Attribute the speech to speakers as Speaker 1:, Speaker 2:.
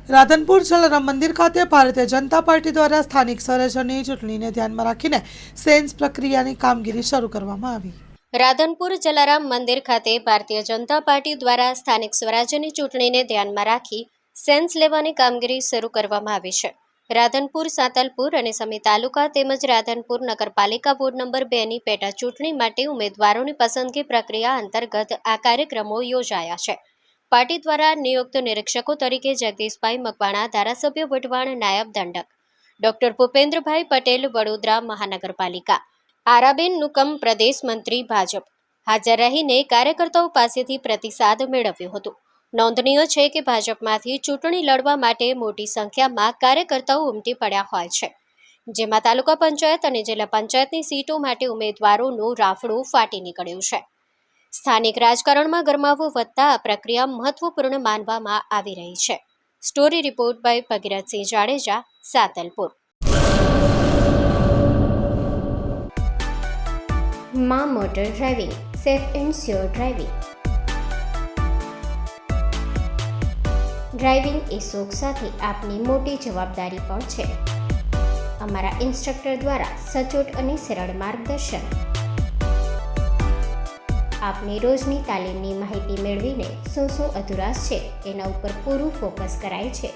Speaker 1: રાધનપુર જલારામ મંદિર ખાતે ભારતીય જનતા પાર્ટી દ્વારા સ્થાનિક સ્વરાજ્યની ચૂંટણીને ધ્યાનમાં રાખીને સેન્સ પ્રક્રિયાની કામગીરી શરૂ કરવામાં આવી।
Speaker 2: રાધનપુર જલારામ મંદિર ખાતે ભારતીય જનતા પાર્ટી દ્વારા સ્થાનિક સ્વરાજ્યની ચૂંટણીને ધ્યાનમાં રાખી સેન્સ લેવાની કામગીરી શરૂ કરવામાં આવી છે। રાધનપુર, સાંતલપુર અને સમી તાલુકા તેમજ રાધનપુર નગરપાલિકા વોર્ડ નંબર 2ની પેટા ચૂંટણી માટે ઉમેદવારોની પસંદગી પ્રક્રિયા અંતર્ગત આ કાર્યક્રમો યોજાયા છે। પાર્ટી દ્વારા નિયુક્ત નિરીક્ષકો તરીકે જગદીશભાઈ મકવાણા, ધારાસભ્ય વઢવાણ, નાયબ દંડક ડોક્ટર ભૂપેન્દ્રભાઈ પટેલ, વડોદરા મહાનગરપાલિકા, આરાબેન નુકમ, પ્રદેશ મંત્રી ભાજપ હાજર રહીને કાર્યકર્તાઓ પાસેથી પ્રતિસાદ મેળવ્યો હતો। નોંધનીય છે કે ભાજપમાંથી ચૂંટણી લડવા માટે મોટી સંખ્યામાં કાર્યકર્તાઓ ઉમટી પડ્યા હોય છે, જેમાં તાલુકા પંચાયત અને જિલ્લા પંચાયતની સીટો માટે ઉમેદવારોનું રાફડું ફાટી નીકળ્યું છે। સ્થાનિક રાજકારણમાં ગરમાવો વધતા આ પ્રક્રિયા મહત્વપૂર્ણ માનવામાં આવી રહી છે। Story report by Bhagirathsinh Jadeja, Santalpur. માં motor driving, safe and sure driving. Driving એ શોખ સાથે આપની મોટી જવાબદારી પણ છે। અમારા ઇન્સ્ટ્રક્ટર દ્વારા સચોટ અને સરળ માર્ગદર્શન, આપની રોજની તાલીમની માહિતી મેળવીને શું અધુરાશ છે એના ઉપર પૂરું ફોકસ કરાય છે।